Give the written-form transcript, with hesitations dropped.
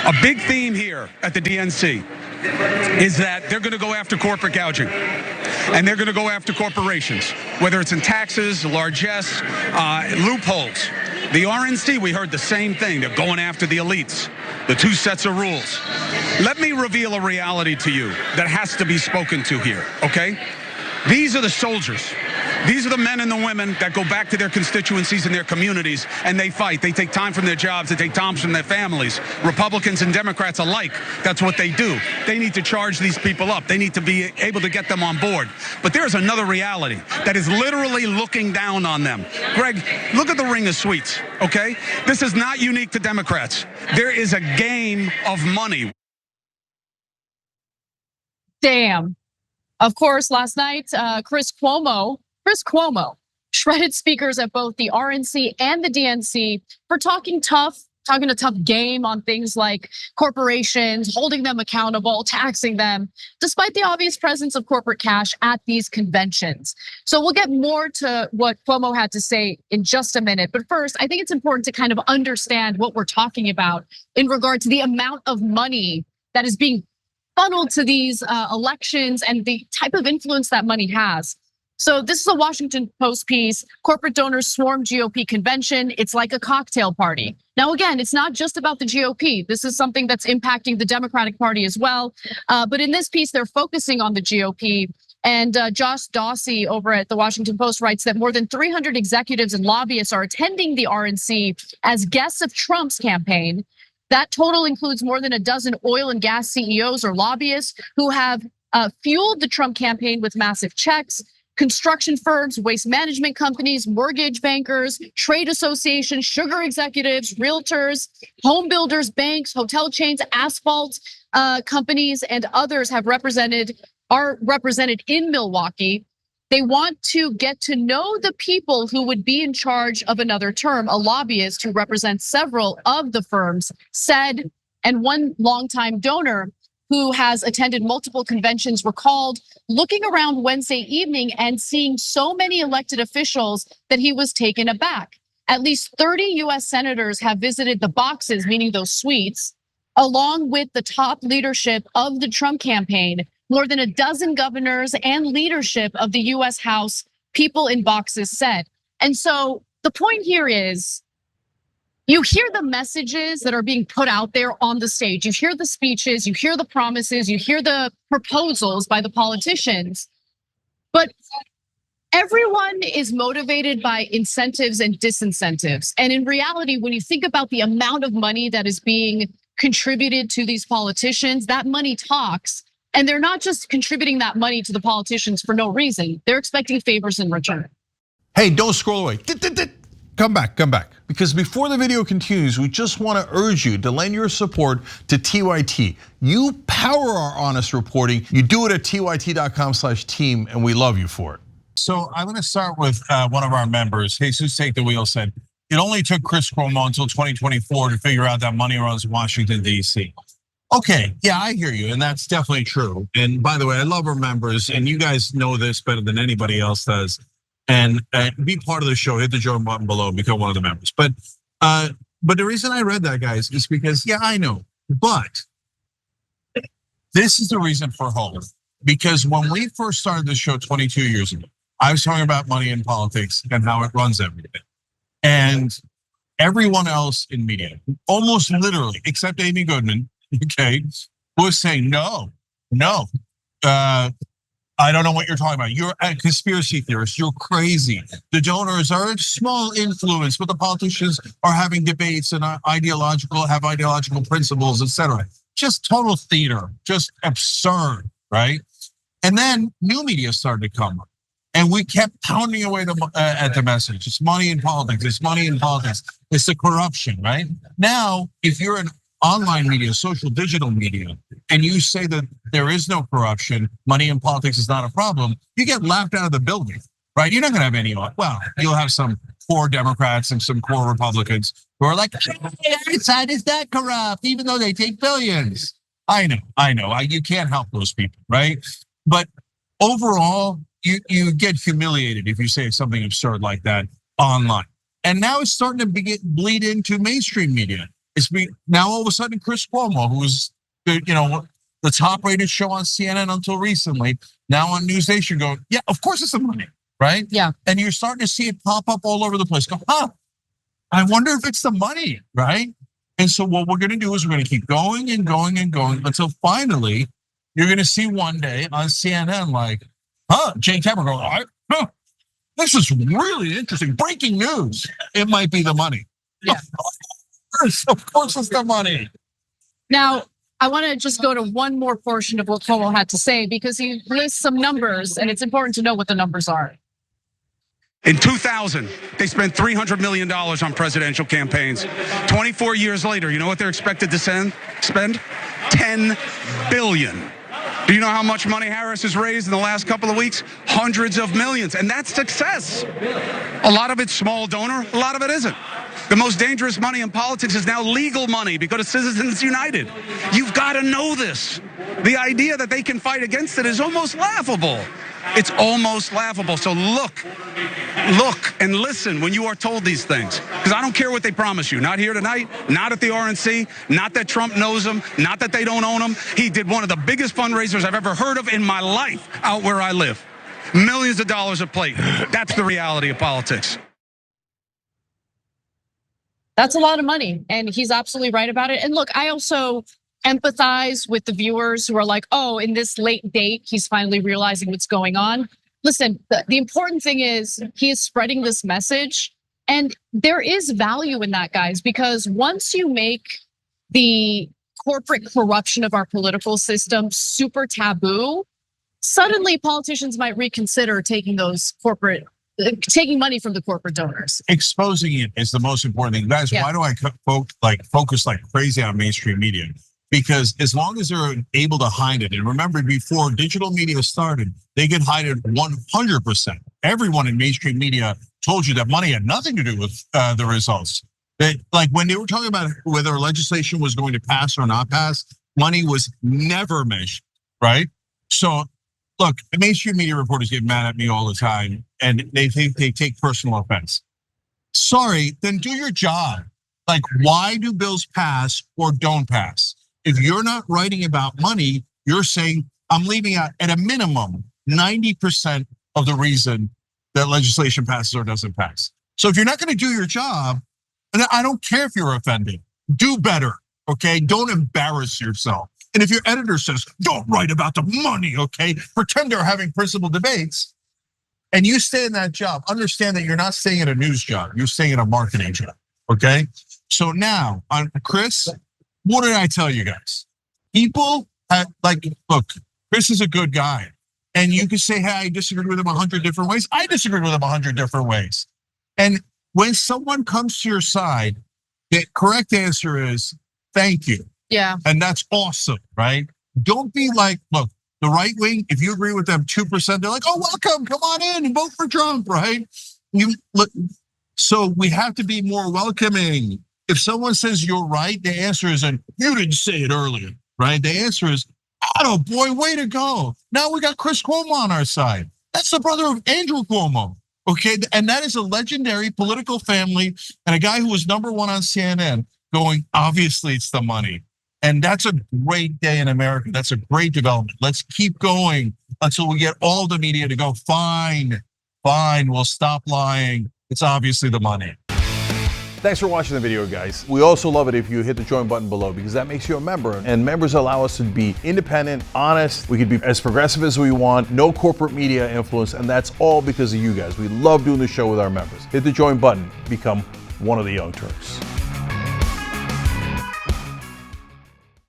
A big theme here at the DNC is that they're going to go after corporate gouging. And they're going to go after corporations, whether it's in taxes, largesse, loopholes. The RNC, we heard the same thing. They're going after the elites, the two sets of rules. Let me reveal a reality to you that has to be spoken to here, okay? These are the soldiers. These are the men and the women that go back to their constituencies and their communities, and they fight. They take time from their jobs. They take time from their families. Republicans and Democrats alike, that's what they do. They need to charge these people up. They need to be able to get them on board. But there's another reality that is literally looking down on them. Greg, look at the ring of sweets, okay? This is not unique to Democrats. There is a game of money. Damn. Of course, last night, Chris Cuomo shredded speakers at both the RNC and the DNC for talking a tough game on things like corporations, holding them accountable, taxing them, despite the obvious presence of corporate cash at these conventions. So we'll get more to what Cuomo had to say in just a minute. But first, I think it's important to kind of understand what we're talking about in regard to the amount of money that is being funneled to these elections and the type of influence that money has. So this is a Washington Post piece. Corporate donors swarm GOP convention. It's like a cocktail party. Now, again, it's not just about the GOP. This is something that's impacting the Democratic Party as well. But in this piece, they're focusing on the GOP. And Josh Dawsey over at the Washington Post writes that more than 300 executives and lobbyists are attending the RNC as guests of Trump's campaign. That total includes more than a dozen oil and gas CEOs or lobbyists who have fueled the Trump campaign with massive checks. Construction firms, waste management companies, mortgage bankers, trade associations, sugar executives, realtors, home builders, banks, hotel chains, asphalt companies, and others are represented in Milwaukee. They want to get to know the people who would be in charge of another term. A lobbyist who represents several of the firms said, and one longtime donor who has attended multiple conventions recalled looking around Wednesday evening and seeing so many elected officials that he was taken aback. At least 30 US senators have visited the boxes, meaning those suites, along with the top leadership of the Trump campaign. More than a dozen governors and leadership of the US House, people in boxes said. And so the point here is, you hear the messages that are being put out there on the stage. You hear the speeches, you hear the promises, you hear the proposals by the politicians. But everyone is motivated by incentives and disincentives. And in reality, when you think about the amount of money that is being contributed to these politicians, that money talks. And they're not just contributing that money to the politicians for no reason. They're expecting favors in return. Hey, don't scroll away. Come back. Because before the video continues, we just want to urge you to lend your support to TYT. You power our honest reporting. You do it at tyt.com/team, and we love you for it. So I'm going to start with one of our members, Jesus Take the Wheel, said, it only took Chris Cuomo until 2024 to figure out that money runs Washington, D.C. Okay, yeah, I hear you, and that's definitely true. And by the way, I love our members, and you guys know this better than anybody else does. And be part of the show, hit the join button below, become one of the members. But the reason I read that, guys, is because, yeah, I know, but this is the reason for hope. Because when we first started the show 22 years ago, I was talking about money in politics and how it runs everything. And everyone else in media, almost literally, except Amy Goodman, okay, was saying, no, I don't know what you're talking about. You're a conspiracy theorist. You're crazy. The donors are a small influence, but the politicians are having debates and have ideological principles, etc. Just total theater, just absurd, right? And then new media started to come up, and we kept pounding away at the message. It's money in politics. It's money in politics. It's the corruption, right? Now, if you're an online media, social digital media, and you say that there is no corruption, money in politics is not a problem, you get laughed out of the building, right? You're not gonna have any, well, you'll have some poor Democrats and some poor Republicans who are like, our side is that corrupt, even though they take billions. I know, you can't help those people, right? But overall, you get humiliated if you say something absurd like that online. And now it's starting to bleed into mainstream media. Now all of a sudden Chris Cuomo, who was the top rated show on CNN until recently, now on NewsNation going, yeah, of course it's the money, right? Yeah. And you're starting to see it pop up all over the place. Go, I wonder if it's the money, right? And so what we're gonna do is we're gonna keep going and going and going until finally you're gonna see one day on CNN like, Jay Cameron going, this is really interesting. Breaking news. It might be the money. Yeah. Of course it's the money. Now, I want to just go to one more portion of what Cuomo had to say because he lists some numbers and it's important to know what the numbers are. In 2000, they spent $300 million on presidential campaigns. 24 years later, you know what they're expected to spend? $10 billion. Do you know how much money Harris has raised in the last couple of weeks? Hundreds of millions, and that's success. A lot of it's small donor, a lot of it isn't. The most dangerous money in politics is now legal money because of Citizens United. You've got to know this. The idea that they can fight against it is almost laughable. It's almost laughable. So look and listen when you are told these things. Because I don't care what they promise you. Not here tonight, not at the RNC, not that Trump knows them, not that they don't own them. He did one of the biggest fundraisers I've ever heard of in my life out where I live. Millions of dollars a plate. That's the reality of politics. That's a lot of money, and he's absolutely right about it. And look, I also empathize with the viewers who are like, oh, in this late date, he's finally realizing what's going on. Listen, the important thing is he is spreading this message, and there is value in that, guys, because once you make the corporate corruption of our political system super taboo, suddenly politicians might reconsider taking money from the corporate donors. Exposing it is the most important thing. Guys, why do I focus like crazy on mainstream media? Because as long as they're able to hide it, and remember before digital media started, they could hide it 100%. Everyone in mainstream media told you that money had nothing to do with the results. That, like when they were talking about whether legislation was going to pass or not pass, money was never mentioned, right? So look, mainstream media reporters get mad at me all the time and they think they take personal offense. Sorry, then do your job. Like, why do bills pass or don't pass? If you're not writing about money, you're saying, I'm leaving out at a minimum 90% of the reason that legislation passes or doesn't pass. So if you're not gonna do your job, and I don't care if you're offended, do better, okay? Don't embarrass yourself. And if your editor says, don't write about the money, okay? Pretend they're having principled debates, and you stay in that job, understand that you're not staying in a news job, you're staying in a marketing job, okay? So now, on Chris, what did I tell you guys? People, look, Chris is a good guy. And you can say, hey, I disagreed with him 100 different ways. I disagreed with him 100 different ways. And when someone comes to your side, the correct answer is, thank you. Yeah. And that's awesome, right? Don't be like, look, the right wing, if you agree with them 2%, they're like, oh, welcome, come on in and vote for Trump, right? So we have to be more welcoming. If someone says you're right, the answer isn't, you didn't say it earlier, right? The answer is, oh boy, way to go. Now we got Chris Cuomo on our side. That's the brother of Andrew Cuomo, okay? And that is a legendary political family and a guy who was #1 on CNN going, obviously it's the money. And that's a great day in America. That's a great development. Let's keep going until we get all the media to go, fine, we'll stop lying. It's obviously the money. Thanks for watching the video, guys. We also love it if you hit the join button below because that makes you a member, and members allow us to be independent, honest. We can be as progressive as we want, no corporate media influence, and that's all because of you guys. We love doing the show with our members. Hit the join button, become one of the Young Turks.